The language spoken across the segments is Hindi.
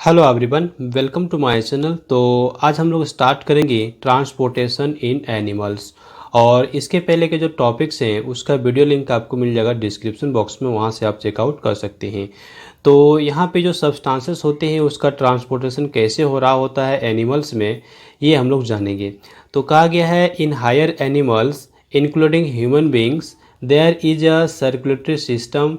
Hello everyone, welcome to my channel. तो आज हम लोग स्टार्ट करेंगे ट्रांसपोर्टेशन इन एनिमल्स। और इसके पहले के जो टॉपिक्स हैं उसका वीडियो लिंक आपको मिल जाएगा डिस्क्रिप्शन बॉक्स में, वहाँ से आप चेकआउट कर सकते हैं। तो यहाँ पे जो सब्सटेंसेस होते हैं उसका ट्रांसपोर्टेशन कैसे हो रहा होता है एनिमल्स में, ये हम लोग जानेंगे। तो कहा गया है in higher animals including human beings there is a circulatory system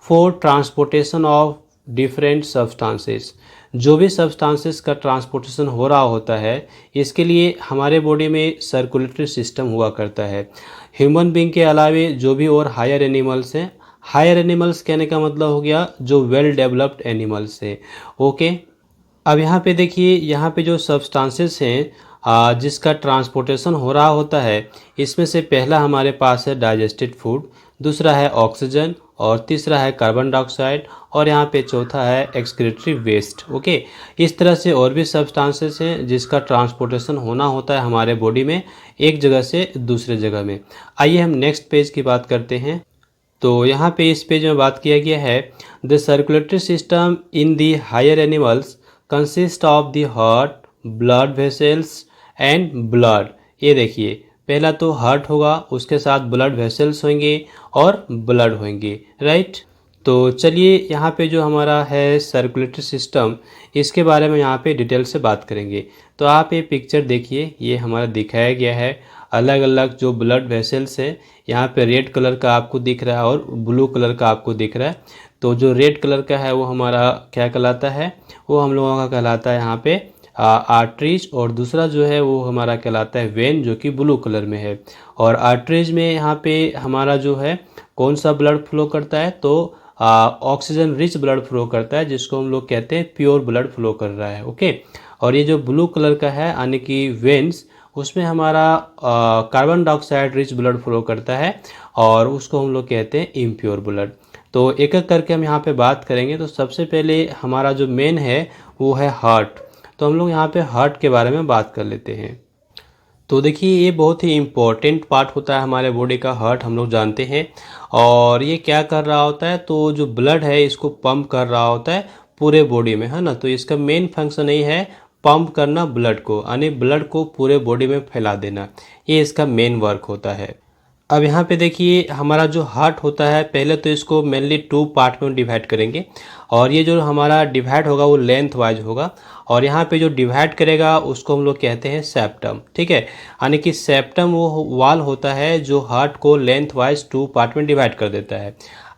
for transportation of different substances. जो भी सब्सटेंसेस का ट्रांसपोर्टेशन हो रहा होता है इसके लिए हमारे बॉडी में सर्कुलेटरी सिस्टम हुआ करता है। ह्यूमन बींग के अलावे जो भी और हायर एनिमल्स हैं, हायर एनिमल्स कहने का मतलब हो गया जो वेल डेवलप्ड एनिमल्स है। ओके, अब यहाँ पे देखिए, यहाँ पे जो सब्सटेंसेस हैं जिसका ट्रांसपोर्टेशन हो रहा होता है, इसमें से पहला हमारे पास है डाइजेस्टेड फूड, दूसरा है ऑक्सीजन, और तीसरा है कार्बन डाइऑक्साइड, और यहाँ पे चौथा है एक्सक्रीटरी वेस्ट। ओके, इस तरह से और भी सब्सटेंसेस हैं जिसका ट्रांसपोर्टेशन होना होता है हमारे बॉडी में एक जगह से दूसरे जगह में। आइए हम नेक्स्ट पेज की बात करते हैं। तो यहाँ पे इस पेज में बात किया गया है the circulatory system in the higher animals consist of the heart, blood vessels and blood. ये देखिए, पहला तो हार्ट होगा, उसके साथ ब्लड वेसल्स होंगे और ब्लड होंगे, राइट। तो चलिए यहाँ पे जो हमारा है सर्कुलेटरी सिस्टम, इसके बारे में यहाँ पे डिटेल से बात करेंगे। तो आप ये पिक्चर देखिए, ये हमारा दिखाया गया है अलग अलग जो ब्लड वेसल्स है। यहाँ पे रेड कलर का आपको दिख रहा है और ब्लू कलर का आपको दिख रहा है। तो जो रेड कलर का है वो हमारा क्या कहलाता है, वो हम लोगों का कहलाता है यहाँ पे आर्टरीज, और दूसरा जो है वो हमारा कहलाता है वेन, जो कि ब्लू कलर में है। और आर्टरीज में यहाँ पे हमारा जो है कौन सा ब्लड फ्लो करता है, तो ऑक्सीजन रिच ब्लड फ्लो करता है, जिसको हम लोग कहते हैं प्योर ब्लड फ्लो कर रहा है। ओके, और ये जो ब्लू कलर का है यानी कि वेन्स, उसमें हमारा carbon dioxide rich blood flow करता है और उसको हम लोग कहते हैं इम्प्योर ब्लड। तो एक एक करके हम यहाँ पे बात करेंगे। तो सबसे पहले हमारा जो मेन है वो है हार्ट। तो हम लोग यहाँ पे हार्ट के बारे में बात कर लेते हैं। तो देखिए, ये बहुत ही इम्पोर्टेंट पार्ट होता है हमारे बॉडी का, हार्ट, हम लोग जानते हैं। और ये क्या कर रहा होता है, तो जो ब्लड है इसको पंप कर रहा होता है पूरे बॉडी में, है ना। तो इसका मेन फंक्शन यही है पंप करना ब्लड को, यानी ब्लड को पूरे बॉडी में फैला देना, ये इसका मेन वर्क होता है। अब यहाँ पे देखिए, हमारा जो हार्ट होता है, पहले तो इसको मेनली 2 पार्ट में डिवाइड करेंगे। और ये जो हमारा डिवाइड होगा वो लेंथ वाइज होगा, और यहाँ पे जो डिवाइड करेगा उसको हम लोग कहते हैं सेप्टम, ठीक है। यानी कि सेप्टम वो वाल होता है जो हार्ट को लेंथ वाइज 2 पार्ट में डिवाइड कर देता है।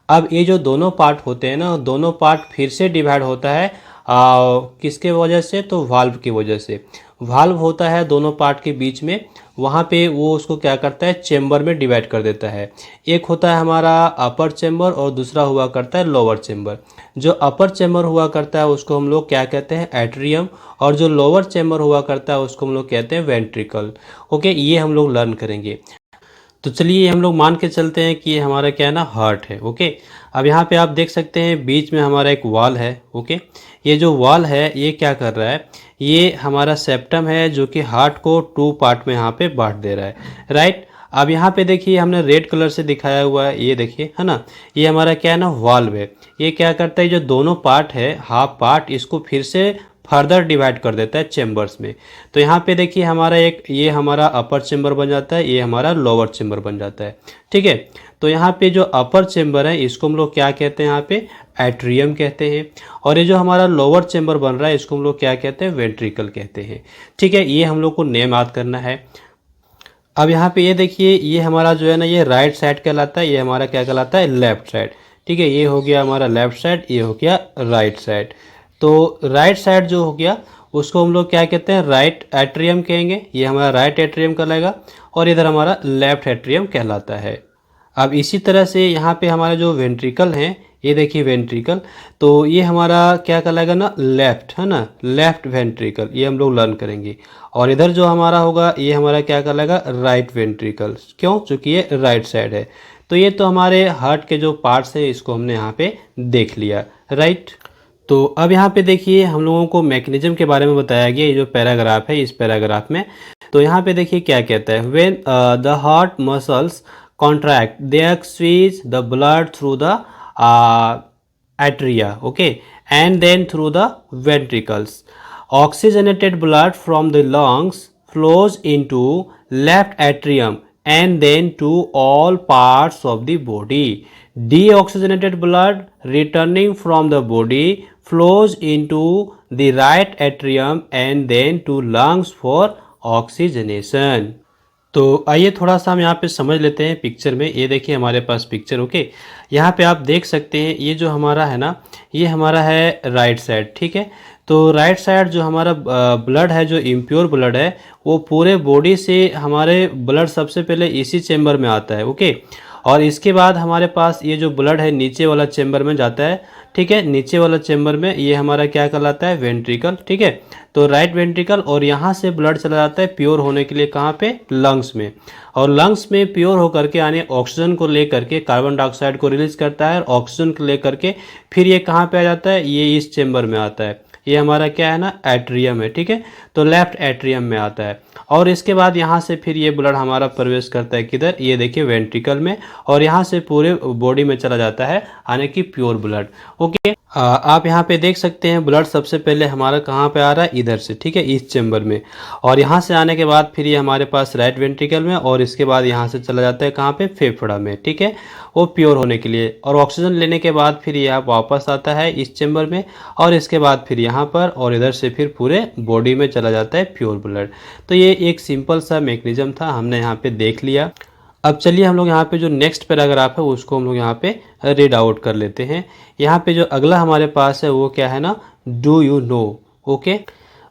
अब ये जो दोनों पार्ट होते हैं ना, दोनों पार्ट फिर से डिवाइड होता है किसके वजह से, तो वाल्व की वजह से। वाल्व होता है दोनों पार्ट के बीच में, वहाँ पे वो उसको क्या करता है, चेम्बर में डिवाइड कर देता है। एक होता है हमारा अपर चेम्बर और दूसरा हुआ करता है लोअर चेम्बर। जो अपर चेम्बर हुआ करता है उसको हम लोग क्या कहते हैं, एट्रियम, और जो लोअर चेम्बर हुआ करता है उसको हम लोग कहते हैं वेंट्रिकल। ओके, ये हम लोग लर्न करेंगे। तो चलिए हम लोग मान के चलते हैं कि ये हमारा क्या है ना, हार्ट है। ओके, अब यहाँ पे आप देख सकते हैं बीच में हमारा एक वॉल है। ओके, ये जो वॉल है ये क्या कर रहा है, ये हमारा सेप्टम है जो कि हार्ट को 2 पार्ट में यहाँ पे बांट दे रहा है, राइट। अब यहाँ पे देखिए हमने रेड कलर से दिखाया हुआ है, ये देखिए, है ना। ये हमारा क्या है ना, वाल्व है। ये क्या करता है, जो दोनों पार्ट है, हाफ पार्ट, इसको फिर से फर्दर डिवाइड कर देता है चेम्बर्स में। तो यहाँ पे देखिए हमारा एक, ये हमारा अपर चेम्बर बन जाता है, ये हमारा लोअर चेम्बर बन जाता है, ठीक है। तो यहाँ पे जो अपर चेम्बर है इसको हम लोग क्या कहते हैं, यहाँ पे एट्रियम कहते हैं। और ये जो हमारा लोअर चेम्बर बन रहा है इसको हम लोग क्या कहते हैं, वेंट्रिकल कहते हैं, ठीक है। ये हम लोग को नेम याद करना है। अब यहाँ पे ये देखिए, ये हमारा जो है ना, ये राइट साइड कहलाता है, ये हमारा क्या कहलाता है, लेफ्ट साइड, ठीक है। ये हो गया हमारा लेफ्ट साइड, ये हो गया राइट साइड। तो राइट साइड जो हो गया उसको हम लोग क्या कहते हैं, राइट एट्रियम कहेंगे, ये हमारा राइट एट्रियम कहलाएगा, और इधर हमारा लेफ्ट एट्रियम कहलाता है। अब इसी तरह से यहाँ पे हमारा जो वेंट्रिकल है, ये देखिए वेंट्रिकल, तो ये हमारा क्या कहलाएगा ना, लेफ्ट, है ना, लेफ्ट वेंट्रिकल, ये हम लोग लर्न करेंगे। और इधर जो हमारा होगा ये हमारा क्या कहलाएगा, राइट वेंट्रिकल, क्यों, चूँकि ये राइट साइड है। तो ये तो हमारे हार्ट के जो पार्ट्स हैं इसको हमने यहाँ पे देख लिया, राइट। तो अब यहाँ पे देखिए हम लोगों को मैकेनिज्म के बारे में बताया गया, ये जो पैराग्राफ है, इस पैराग्राफ में। तो यहाँ पे देखिए क्या कहता है, when the heart muscles contract they squeeze the blood through the atria, okay, and then through the ventricles. Oxygenated blood from the lungs flows into left atrium and then to all parts of the body. Deoxygenated blood returning from the body flows into the right atrium and then to lungs for oxygenation. तो आइए थोड़ा सा हम यहाँ पे समझ लेते हैं पिक्चर में। ये देखिए हमारे पास पिक्चर, ओके। यहाँ पे आप देख सकते हैं ये जो हमारा है ना, ये हमारा है राइट साइड, ठीक है। तो राइट साइड जो हमारा ब्लड है, जो इम्प्योर ब्लड है, वो पूरे बॉडी से हमारे ब्लड सबसे पहले इसी चेम्बर में आता है, ओके। और इसके बाद हमारे पास ये जो ब्लड है नीचे वाला चेम्बर में जाता है, ठीक है। नीचे वाला चेम्बर में ये हमारा क्या कहलाता है, वेंट्रिकल, ठीक है। तो राइट वेंट्रिकल, और यहाँ से ब्लड चला जाता है प्योर होने के लिए कहाँ पे, लंग्स में। और लंग्स में प्योर होकर के यानी ऑक्सीजन को लेकर के कार्बन डाइऑक्साइड को रिलीज करता है, और ऑक्सीजन को लेकर के फिर ये कहाँ पे आ जाता है, ये इस चेम्बर में आता है। ये हमारा क्या है ना, एट्रियम है, ठीक है। तो लेफ्ट एट्रियम में आता है। और इसके बाद यहाँ से फिर ये ब्लड हमारा प्रवेश करता है किधर, ये देखिए वेंट्रिकल में, और यहाँ से पूरे बॉडी में चला जाता है यानी कि प्योर ब्लड, ओके। आप यहाँ पे देख सकते हैं ब्लड सबसे पहले हमारा कहाँ पे आ रहा है, इधर से, ठीक है, इस चेम्बर में। और यहाँ से आने के बाद फिर ये हमारे पास राइट वेंट्रिकल में, और इसके बाद यहाँ से चला जाता है कहाँ पे, फेफड़ा में, ठीक है, वो प्योर होने के लिए। और ऑक्सीजन लेने के बाद फिर यह वापस आता है इस चेम्बर में, और इसके बाद फिर यहाँ पर, और इधर से फिर पूरे बॉडी में चला जाता है प्योर ब्लड। तो ये एक सिंपल सा मैकेनिज्म था, हमने यहाँ पे देख लिया। अब चलिए हम लोग यहाँ पे जो नेक्स्ट पैराग्राफ है उसको हम लोग यहाँ पे रीड आउट कर लेते हैं। यहाँ पे जो अगला हमारे पास है वो क्या है ना, डू यू नो, ओके।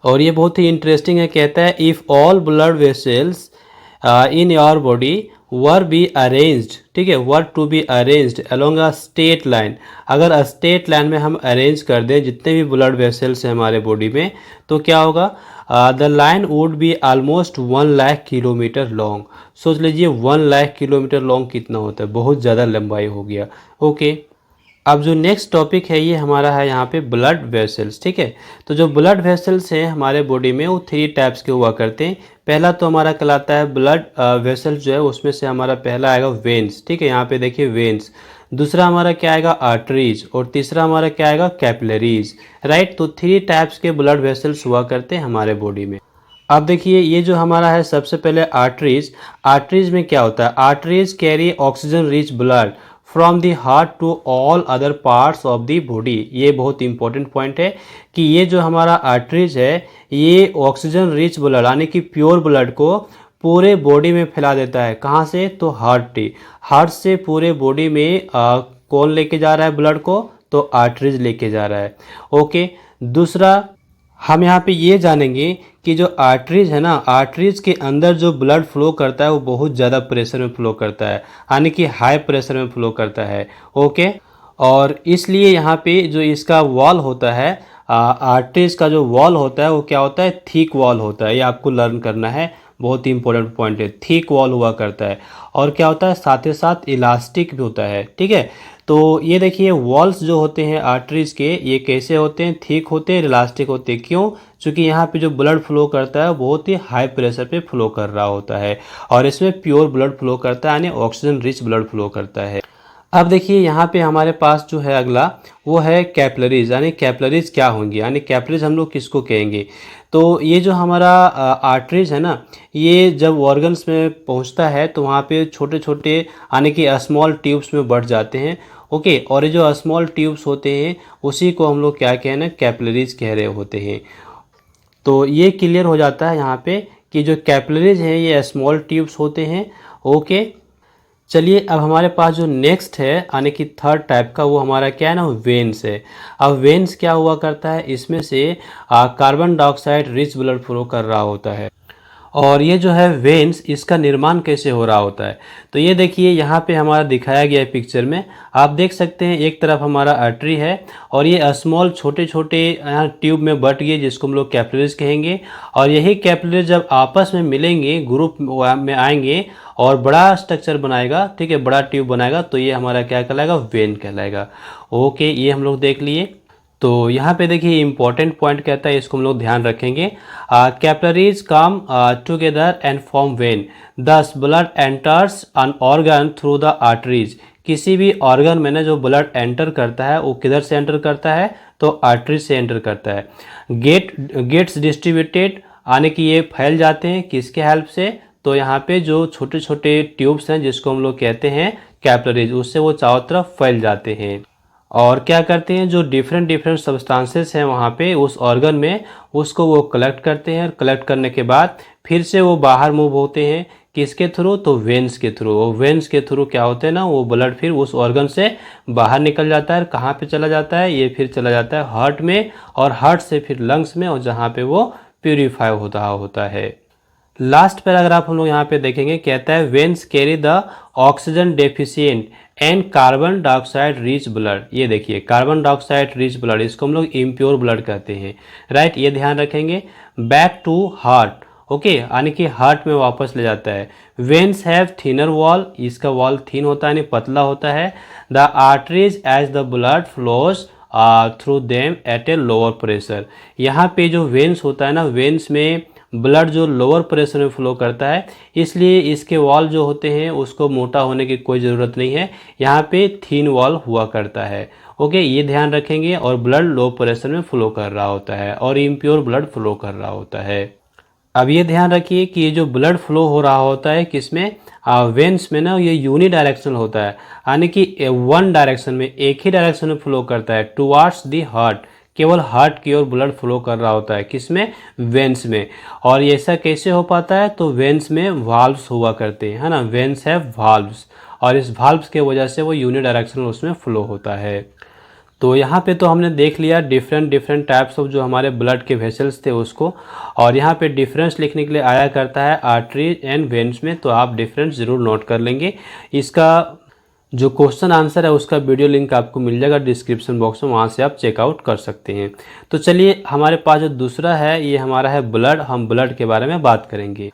और ये बहुत ही इंटरेस्टिंग है, कहता है if all blood vessels in your body were be arranged, ठीक है, were to be arranged along a straight line. अगर स्ट्रेट लाइन में हम अरेंज कर दें जितने भी ब्लड वेसल्स हैं हमारे बॉडी में, तो क्या होगा, the line would be almost 1 lakh kilometre long. सोच लीजिए 1 लाख किलोमीटर लॉन्ग कितना होता है, बहुत ज़्यादा लंबाई हो गया, ओके। अब जो नेक्स्ट टॉपिक है ये हमारा है यहाँ पे ब्लड वेसल्स, ठीक है। तो जो ब्लड वेसल्स हैं हमारे बॉडी में वो 3 टाइप्स के हुआ करते हैं। पहला तो हमारा कहलाता है ब्लड वेसल्स जो है उसमें से हमारा पहला आएगा वेन्स, ठीक है, यहाँ पे देखिए वेन्स। दूसरा हमारा क्या आएगा, आर्टरीज, और तीसरा हमारा क्या आएगा, कैपिलरीज, राइट। तो 3 टाइप्स के ब्लड वेसल्स हुआ करते हैं हमारे बॉडी में। अब देखिए ये जो हमारा है सबसे पहले आर्टरीज। आर्टरीज में क्या होता है, arteries carry oxygen rich blood from the heart to all other parts of the body. ये बहुत इंपॉर्टेंट पॉइंट है कि ये जो हमारा आर्टरीज है ये ऑक्सीजन रिच ब्लड यानी कि प्योर ब्लड को पूरे बॉडी में फैला देता है। कहाँ से, तो हार्ट से पूरे बॉडी में कौन लेके जा रहा है ब्लड को, तो आर्टरीज लेके जा रहा है, ओके। दूसरा हम यहाँ पे ये जानेंगे कि जो आर्टरीज है ना, आर्टरीज के अंदर जो ब्लड फ्लो करता है वो बहुत ज़्यादा प्रेशर में फ्लो करता है, यानी कि हाई प्रेशर में फ्लो करता है, ओके। और इसलिए यहाँ पे जो इसका वॉल होता है, आर्टरीज का जो वॉल होता है वो क्या होता है, थिक वॉल होता है। ये आपको लर्न करना है, बहुत ही इंपॉर्टेंट पॉइंट है, थिक वॉल हुआ करता है। और क्या होता है, साथ ही साथ इलास्टिक भी होता है, ठीक है। तो ये देखिए वॉल्स जो होते हैं आर्टरीज के, ये कैसे होते हैं, थिक होते हैं, इलास्टिक होते हैं। क्यों, क्योंकि यहाँ पे जो ब्लड फ्लो करता है बहुत ही हाई प्रेशर पे फ्लो कर रहा होता है, और इसमें प्योर ब्लड फ्लो करता है यानी ऑक्सीजन रिच ब्लड फ्लो करता है। अब देखिए यहाँ पे हमारे पास जो है अगला वो है कैपिलरीज, यानी कैपिलरीज क्या होंगी, यानी कैपिलरीज हम लोग किसको कहेंगे। तो ये जो हमारा आर्टरीज है ना, ये जब ऑर्गन्स में पहुँचता है तो वहाँ पे छोटे छोटे यानी कि स्मॉल ट्यूब्स में बढ़ जाते हैं, ओके। और ये जो स्मॉल ट्यूब्स होते हैं उसी को हम लोग क्या कहना, कैपिलरीज कह रहे होते हैं। तो ये क्लियर हो जाता है यहाँ पे कि जो कैपिलरीज हैं ये स्मॉल ट्यूब्स होते हैं, ओके। चलिए अब हमारे पास जो नेक्स्ट है यानी कि थर्ड टाइप का, वो हमारा क्या है ना, वेन्स है। अब वेन्स क्या हुआ करता है, इसमें से carbon dioxide rich blood flow कर रहा होता है। और ये जो है वेन्स, इसका निर्माण कैसे हो रहा होता है, तो ये देखिए यहाँ पे हमारा दिखाया गया है पिक्चर में। आप देख सकते हैं एक तरफ हमारा आर्टरी है और ये स्मॉल छोटे छोटे यहाँ ट्यूब में बट गए जिसको हम लोग कैपिलरीज कहेंगे। और यही कैपिलरीज जब आपस में मिलेंगे, ग्रुप में आएंगे और बड़ा स्ट्रक्चर बनाएगा, ठीक है, बड़ा ट्यूब बनाएगा, तो ये हमारा क्या कहलाएगा, वेन कहलाएगा, ओके। ये हम लोग देख लिए। तो यहाँ पे देखिए इंपॉर्टेंट पॉइंट कहता है, इसको हम लोग ध्यान रखेंगे। Capillaries come together and form vein, thus blood enters an organ through the arteries. किसी भी ऑर्गन में ना जो ब्लड एंटर करता है वो किधर से एंटर करता है, तो आर्टरी से एंटर करता है। गेट्स डिस्ट्रीब्यूटेड यानी कि ये फैल जाते हैं किसके हेल्प से, तो यहाँ पे जो छोटे छोटे ट्यूब्स हैं जिसको हम लोग कहते हैं कैपिलरीज, उससे वो चारों तरफ फैल जाते हैं। और क्या करते हैं, जो डिफरेंट डिफरेंट सब्सटेंसेस हैं वहाँ पे उस ऑर्गन में, उसको वो कलेक्ट करते हैं। और कलेक्ट करने के बाद फिर से वो बाहर मूव होते हैं किसके थ्रू, तो वेन्स के थ्रू। वो वेन्स के थ्रू क्या होते हैं ना, वो ब्लड फिर उस ऑर्गन से बाहर निकल जाता है। कहाँ पे चला जाता है, ये फिर चला जाता है हार्ट में, और हार्ट से फिर लंग्स में, और जहाँ पे वो प्यूरिफाई होता है। लास्ट पैराग्राफ हम लोग यहाँ पे देखेंगे, कहता है veins carry the oxygen deficient and carbon dioxide rich blood. ये देखिए कार्बन डाइऑक्साइड रिच ब्लड, इसको हम लोग इम्प्योर ब्लड कहते हैं, राइट, ये ध्यान रखेंगे। बैक टू हार्ट, ओके, यानी कि हार्ट में वापस ले जाता है। वेन्स हैव थिनर वॉल, इसका वॉल थिन होता है यानी पतला होता है। The arteries as the blood flows through them at a lower pressure. यहाँ पे जो वेन्स होता है ना, वेन्स में ब्लड जो लोअर प्रेशर में फ्लो करता है, इसलिए इसके वॉल जो होते हैं उसको मोटा होने की कोई ज़रूरत नहीं है, यहाँ पे थीन वॉल हुआ करता है। ओके, ये ध्यान रखेंगे। और ब्लड लो प्रेशर में फ्लो कर रहा होता है और इम्प्योर ब्लड फ्लो कर रहा होता है। अब ये ध्यान रखिए कि ये जो ब्लड फ्लो हो रहा होता है किसमें, वेन्स में ना, ये यूनिडायरेक्शनल होता है, यानी कि वन डायरेक्शन में, एक ही डायरेक्शन में फ्लो करता है, टुवार्ड्स दी हार्ट। केवल हार्ट की ओर ब्लड फ्लो कर रहा होता है, किसमें, वेन्स में। और ऐसा कैसे हो पाता है, तो वेन्स में वाल्व्स हुआ करते हैं, है ना, वेन्स है वाल्व्स, और इस वाल्व्स के वजह से वो यूनिडायरेक्शनल उसमें फ्लो होता है। तो यहाँ पे तो हमने देख लिया डिफरेंट डिफरेंट टाइप्स ऑफ जो हमारे ब्लड के वेसल्स थे उसको, और यहाँ पे डिफरेंस लिखने के लिए आया करता है आर्टरी एंड वेन्स में, तो आप डिफरेंस ज़रूर नोट कर लेंगे। इसका जो क्वेश्चन आंसर है उसका वीडियो लिंक आपको मिल जाएगा डिस्क्रिप्शन बॉक्स में, वहाँ से आप चेकआउट कर सकते हैं। तो चलिए हमारे पास जो दूसरा है ये हमारा है ब्लड, हम ब्लड के बारे में बात करेंगे।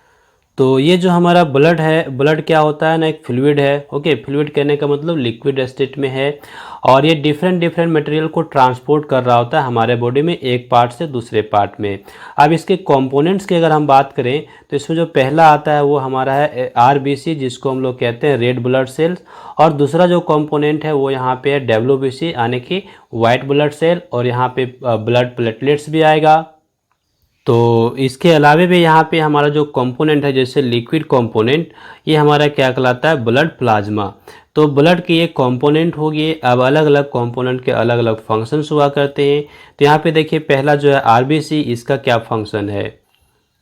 तो ये जो हमारा ब्लड है, ब्लड क्या होता है ना, एक फ्लूइड है। ओके, फ्लूइड कहने का मतलब लिक्विड स्टेट में है, और ये डिफरेंट डिफरेंट मटेरियल को ट्रांसपोर्ट कर रहा होता है हमारे बॉडी में एक पार्ट से दूसरे पार्ट में। अब इसके कंपोनेंट्स की अगर हम बात करें तो इसमें जो पहला आता है वो हमारा है आरबीसी, जिसको हम लोग कहते हैं रेड ब्लड सेल्स। और दूसरा जो कंपोनेंट है वो यहाँ पे है डब्ल्यूबीसी, यानी कि वाइट ब्लड सेल, और यहाँ पे ब्लड प्लेटलेट्स भी आएगा। तो इसके अलावे भी यहाँ पे हमारा जो कंपोनेंट है जैसे लिक्विड कंपोनेंट, ये हमारा क्या कहलाता है, ब्लड प्लाज्मा। तो ब्लड के ये कंपोनेंट हो गए। अब अलग अलग कंपोनेंट के अलग अलग फंक्शंस हुआ करते हैं। तो यहाँ पे देखिए पहला जो है आरबीसी, इसका क्या फंक्शन है,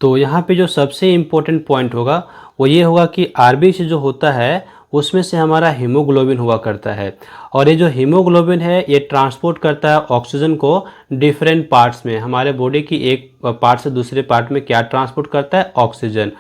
तो यहाँ पे जो सबसे इम्पोर्टेंट पॉइंट होगा वो ये होगा कि आरबीसी जो होता है उसमें से हमारा हीमोग्लोबिन हुआ करता है, और ये जो हीमोग्लोबिन है ये ट्रांसपोर्ट करता है ऑक्सीजन को डिफरेंट पार्ट्स में। हमारे बॉडी की एक पार्ट से दूसरे पार्ट में क्या ट्रांसपोर्ट करता है, ऑक्सीजन।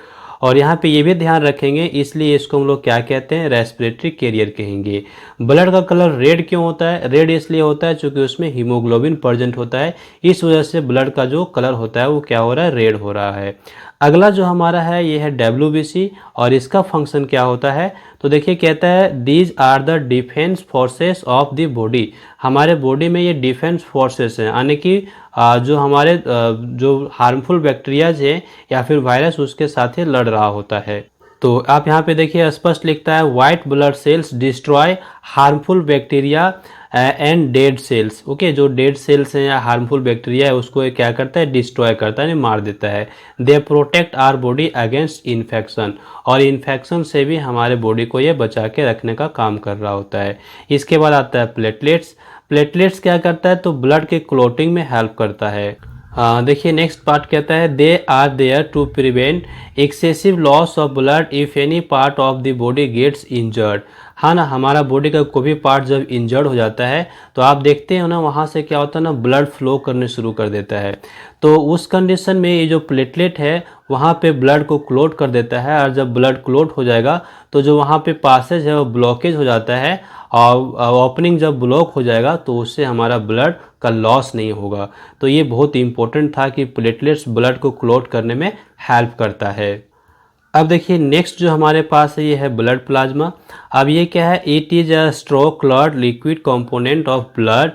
और यहाँ पे ये भी ध्यान रखेंगे, इसलिए इसको हम लोग क्या कहते हैं, रेस्पिरेटरी कैरियर कहेंगे। ब्लड का कलर रेड क्यों होता है, रेड इसलिए होता है क्योंकि उसमें हीमोग्लोबिन प्रेजेंट होता है, इस वजह से ब्लड का जो कलर होता है वो क्या हो रहा है, रेड हो रहा है। अगला जो हमारा है ये है डब्ल्यूबीसी, और इसका फंक्शन क्या होता है, तो देखिए कहता है these are the defence forces of the body. हमारे बॉडी में ये डिफेंस फोर्सेस हैं, यानी कि जो हमारे जो हार्मफुल बैक्टीरियाज है या फिर वायरस उसके साथ ही लड़ रहा होता है। तो आप यहाँ पे देखिए स्पष्ट लिखता है white blood cells destroy harmful bacteria and dead cells. Okay, जो डेड सेल्स हैं या हार्मफुल बैक्टीरिया है उसको ये क्या करता है, डिस्ट्रॉय करता है, मार देता है। They protect our body against infection, और इन्फेक्शन से भी हमारे बॉडी को ये बचा के रखने का काम कर रहा होता है। इसके बाद आता है प्लेटलेट्स। प्लेटलेट्स क्या करता है, तो ब्लड के क्लोटिंग में हेल्प करता है। देखिए नेक्स्ट पार्ट कहता है they are there to prevent excessive loss of blood if any part of the body gets injured. हाँ ना, हमारा बॉडी का कोई भी पार्ट जब इंजर्ड हो जाता है तो आप देखते हो ना वहाँ से क्या होता है ना, ब्लड फ्लो करने शुरू कर देता है। तो उस कंडीशन में ये जो प्लेटलेट है वहाँ पे ब्लड को क्लोट कर देता है, और जब ब्लड क्लोट हो जाएगा तो जो वहाँ पे पासेज है वो ब्लॉकेज हो जाता है, और ओपनिंग जब ब्लॉक हो जाएगा तो उससे हमारा ब्लड का लॉस नहीं होगा। तो ये बहुत इंपॉर्टेंट था कि प्लेटलेट्स ब्लड को क्लोट करने में हेल्प करता है। अब देखिए नेक्स्ट जो हमारे पास है ये है ब्लड प्लाज्मा। अब ये क्या है, it is a stroke clot liquid component of blood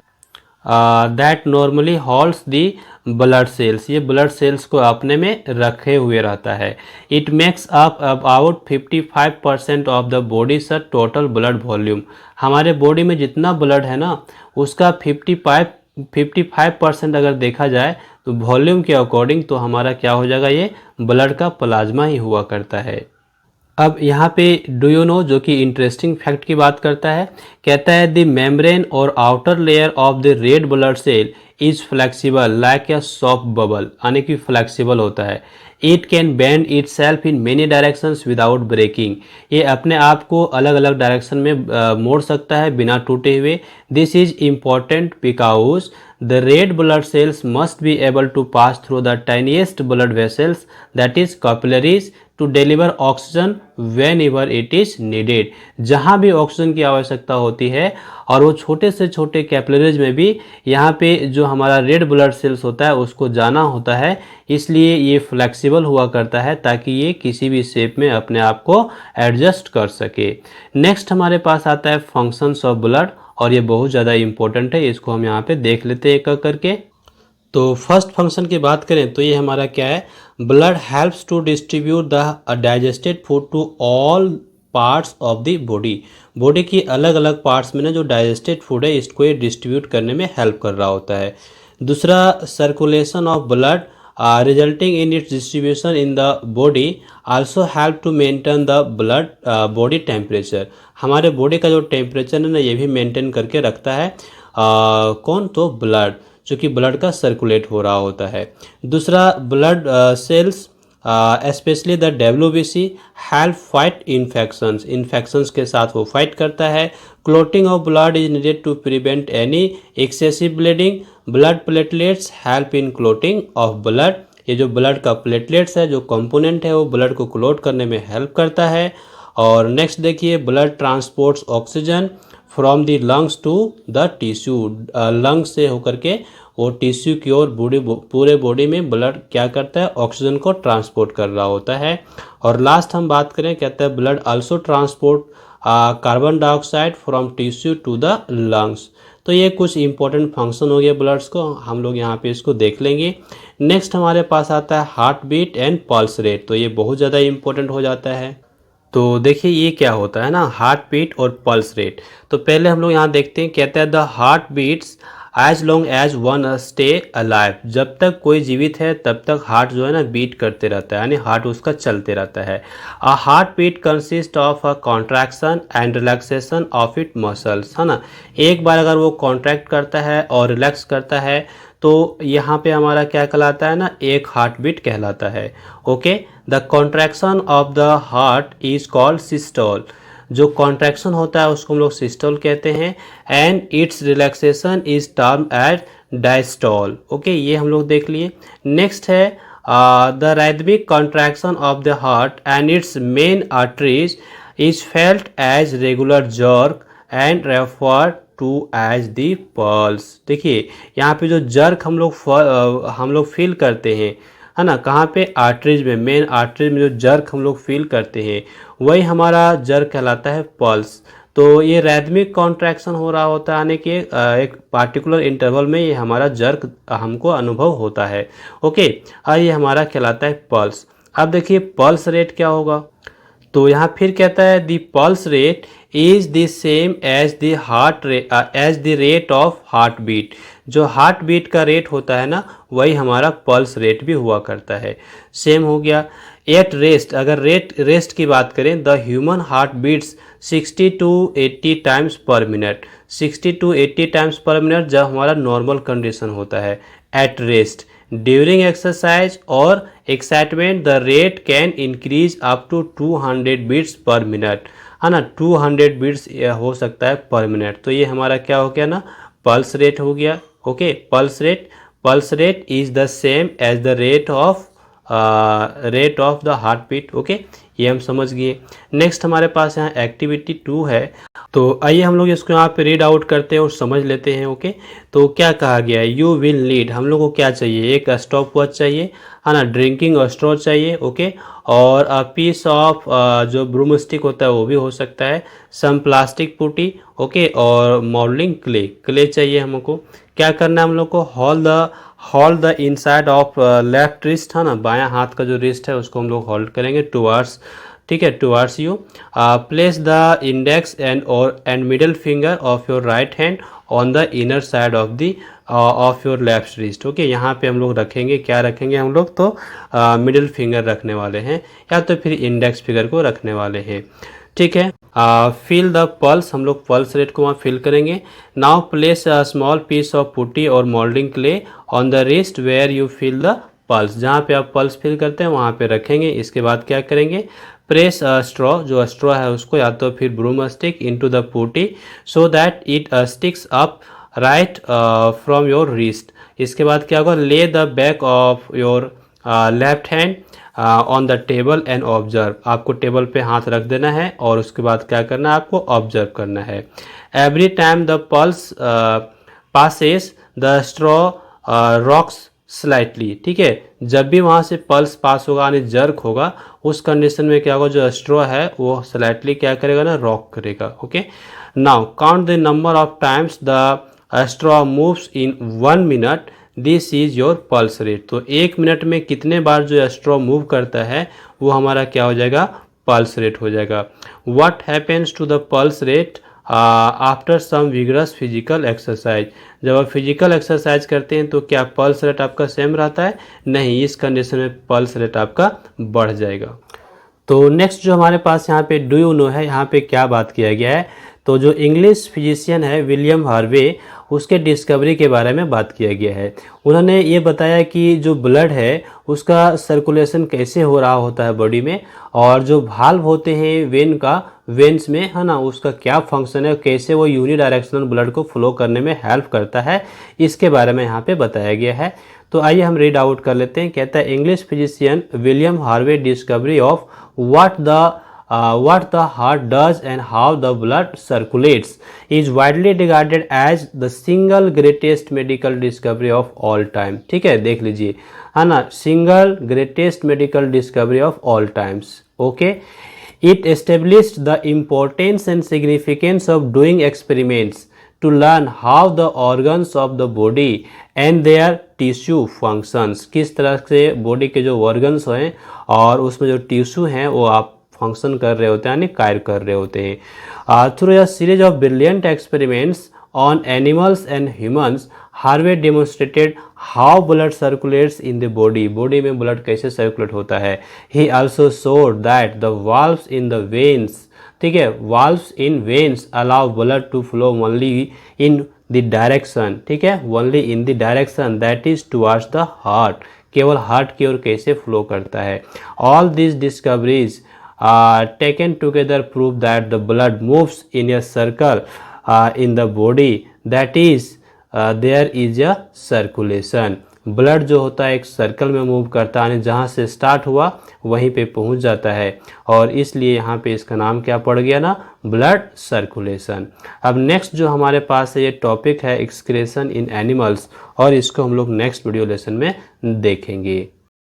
that normally holds the blood cells. ये ब्लड सेल्स को अपने में रखे हुए रहता है। It makes up about 55% of the body sir total blood volume. हमारे बॉडी में जितना ब्लड है ना उसका 55 55% अगर देखा जाए तो वॉल्यूम के अकॉर्डिंग तो हमारा क्या हो जाएगा, ये ब्लड का प्लाज्मा ही हुआ करता है। अब यहाँ पे डू यू नो जो कि इंटरेस्टिंग फैक्ट की बात करता है, कहता है the membrane or outer layer of the red blood cell is flexible like a soft bubble, यानी कि फ्लेक्सिबल होता है। It can bend itself in many directions without breaking, ये अपने आप को अलग अलग डायरेक्शन में मोड़ सकता है बिना टूटे हुए। This is important because the red blood cells must be able to pass through the tiniest blood vessels, that is capillaries, to deliver oxygen whenever it is needed। जहाँ भी ऑक्सीजन की आवश्यकता होती है, और वो छोटे से छोटे कैपिलरीज में भी यहाँ पे जो हमारा रेड ब्लड सेल्स होता है उसको जाना होता है, इसलिए ये फ्लेक्सिबल हुआ करता है ताकि ये किसी भी शेप में अपने आप को एडजस्ट कर सके। नेक्स्ट हमारे पास आता है फंक्शंस ऑफ ब्लड, और ये बहुत ज़्यादा इम्पोर्टेंट है, इसको हम यहाँ पे देख लेते हैं एक एक करके। तो फर्स्ट फंक्शन की बात करें तो ये हमारा क्या है, blood helps to distribute the digested food to all parts of the body. Body की अलग अलग पार्ट्स में ना जो डाइजेस्टेड फूड है इसको ये डिस्ट्रीब्यूट करने में हेल्प कर रहा होता है। दूसरा, circulation of blood resulting in its distribution in the body also help to maintain the blood body temperature। हमारे बॉडी का जो टेम्परेचर है ना ये भी मेंटेन करके रखता है कौन, तो ब्लड, जो कि ब्लड का सर्कुलेट हो रहा होता है। दूसरा, blood cells specially the WBC help fight infections, infections के साथ वो फाइट करता है। Clotting of blood is needed to prevent any excessive bleeding. Blood platelets help in clotting of blood, ये जो ब्लड का प्लेटलेट्स है जो कंपोनेंट है वो ब्लड को क्लोट करने में हेल्प करता है। और नेक्स्ट देखिए, blood transports oxygen from the lungs to the tissue, lungs से होकर के वो टिश्यू की ओर पूरे बॉडी में ब्लड क्या करता है, ऑक्सीजन को ट्रांसपोर्ट कर रहा होता है। और लास्ट हम बात करें, कहता है blood also transport carbon dioxide from tissue to the lungs. तो ये कुछ इंपॉर्टेंट फंक्शन हो गया ब्लड्स को, हम लोग यहाँ पे इसको देख लेंगे। नेक्स्ट हमारे पास आता है heart beat and pulse rate, तो ये बहुत ज़्यादा इंपॉर्टेंट हो जाता है। तो देखिए ये क्या होता है ना, हार्ट बीट और पल्स रेट। तो पहले हम लोग यहाँ देखते हैं, कहता है the heart beats as long as one stay alive, जब तक कोई जीवित है तब तक हार्ट जो है ना बीट करते रहता है, यानी हार्ट उसका चलते रहता है। A heart beat consist of a contraction and relaxation of it muscles, है ना। एक बार अगर वो कॉन्ट्रैक्ट करता है और रिलैक्स करता है तो यहाँ पे हमारा क्या कहलाता है ना, एक हार्ट बीट कहलाता है। Okay, the contraction of the heart is called systole, जो कॉन्ट्रैक्शन होता है उसको हम लोग सिस्टोल कहते हैं। And its relaxation is term as diastole. Okay, ये हम लोग देख लिए। नेक्स्ट है the rhythmic contraction of the heart and its main arteries is felt as regular jerk and referred to as the pulse. देखिए यहाँ पे जो जर्क हम लोग फील करते हैं, है ना, कहाँ पे, आर्टरीज में, मेन आर्टरीज में जो जर्क हम लोग फील करते हैं वही हमारा जर्क कहलाता है पल्स। तो ये रैथमिक कॉन्ट्रैक्शन हो रहा होता है, यानी कि एक पार्टिकुलर इंटरवल में ये हमारा जर्क हमको अनुभव होता है। ओके, और ये हमारा कहलाता है पल्स। अब देखिए पल्स रेट क्या होगा, तो यहाँ फिर कहता है the pulse rate is the same as the rate of heart beat, जो हार्ट बीट का रेट होता है ना वही हमारा पल्स रेट भी हुआ करता है, सेम हो गया। एट रेस्ट, अगर रेस्ट की बात करें, the human heart beats 60 to 80 times per minute, 60 to 80 times per minute जब हमारा नॉर्मल कंडीशन होता है एट रेस्ट। ड्यूरिंग एक्सरसाइज और excitement the rate can increase up to 200 beats per minute, है ना, 200 बीट्स हो सकता है पर मिनट। तो ये हमारा क्या हो गया ना, पल्स रेट हो गया। Okay, pulse rate is the same as the rate of the heart beat. Okay, ये हम समझ गए। नेक्स्ट हमारे पास यहाँ एक्टिविटी 2 है, तो आइए हम लोग इसको यहाँ पे रीड आउट करते हैं और समझ लेते हैं। ओके, तो क्या कहा गया है, यू विल नीड, हम लोग को क्या चाहिए, एक स्टॉप वॉच चाहिए, है ना, ड्रिंकिंग स्ट्रॉ चाहिए। ओके, और पीस ऑफ जो ब्रूम स्टिक होता है वो भी हो सकता है, सम प्लास्टिक पुटी। ओके, और मॉडलिंग क्ले चाहिए हमको। क्या करना है हम लोग को, hold the inside of left wrist, है ना, बायां हाथ का जो रिस्ट है उसको हम लोग होल्ड करेंगे ठीक है, towards you. Place the index and middle finger of your right hand on the inner side of your left wrist. Okay, यहाँ पे हम लोग रखेंगे, क्या रखेंगे हम लोग, तो मिडिल फिंगर रखने वाले हैं या तो फिर इंडेक्स फिंगर को रखने वाले हैं। ठीक है, फील द पल्स, हम लोग पल्स रेट को वहाँ फील करेंगे। Now place a small piece of putty और moulding clay on the wrist where you feel the pulse, जहाँ पे आप पल्स फील करते हैं वहाँ पे रखेंगे। इसके बाद क्या करेंगे, प्रेस स्ट्रॉ, जो स्ट्रॉ है उसको या तो फिर broom stick into the putty so that it sticks up right from your wrist. इसके बाद क्या होगा, lay the back of your left hand on the table and observe, आपको टेबल पे हाथ रख देना है और उसके बाद क्या करना है, आपको ऑब्जर्व करना है। Every time the pulse passes the straw rocks slightly, ठीक है, जब भी वहाँ से पल्स पास होगा यानी जर्क होगा, उस कंडीशन में क्या होगा, जो स्ट्रॉ है वो स्लाइटली क्या करेगा ना, रॉक करेगा। Okay, now count the number of times the straw moves in 1 minute, this is your pulse rate. तो 1 मिनट में कितने बार जो स्ट्रॉ मूव करता है वो हमारा क्या हो जाएगा, पल्स रेट हो जाएगा। What happens to the pulse rate after some vigorous physical exercise, जब आप फिजिकल एक्सरसाइज करते हैं तो क्या पल्स रेट आपका सेम रहता है, नहीं, इस कंडीशन में पल्स रेट आपका बढ़ जाएगा। तो नेक्स्ट जो हमारे पास यहाँ पे डू यू नो है, यहाँ पे क्या बात किया गया है, तो जो इंग्लिश फिजिशियन है विलियम हार्वे, उसके डिस्कवरी के बारे में बात किया गया है। उन्होंने ये बताया कि जो ब्लड है उसका सर्कुलेशन कैसे हो रहा होता है बॉडी में, और जो भाल्व होते हैं वेन्स में, है ना, उसका क्या फंक्शन है, कैसे वो यूनिडायरेक्शनल ब्लड को फ्लो करने में हेल्प करता है, इसके बारे में यहाँ पे बताया गया है। तो आइए हम रीड आउट कर लेते हैं। कहता है, English physician William Harvey discovery of what the heart does and how the blood circulates is widely regarded as the single greatest medical discovery of all time। ठीक है, देख लीजिए, है ना, single greatest medical discovery of all times। Okay, it established the importance and significance of doing experiments to learn how the organs of the body and their tissue functions, किस तरह से बॉडी के जो ऑर्गन्स हैं और उसमें जो टिश्यू हैं वो आप फंक्शन कर रहे होते हैं, यानी कार्य कर रहे होते हैं। Through a series of brilliant experiments on animals and humans, Harvey demonstrated how blood circulates in the body में ब्लड कैसे सर्कुलेट होता है। He also showed that the valves in the veins, ठीक है, valves in veins allow blood to flow only in the direction, ठीक है, only in the direction that is towards the heart, केवल हार्ट की ओर कैसे फ्लो करता है। All this discoveries taken together prove that the blood moves in a circle in the body, that is there is a circulation. Blood जो होता है एक सर्कल में मूव करता है, जहाँ से स्टार्ट हुआ वहीं पे पहुँच जाता है, और इसलिए यहाँ पे इसका नाम क्या पड़ गया ना, ब्लड सर्कुलेशन। अब नेक्स्ट जो हमारे पास है ये टॉपिक है एक्सक्रीशन इन एनिमल्स, और इसको हम लोग नेक्स्ट वीडियो लेसन में देखेंगे।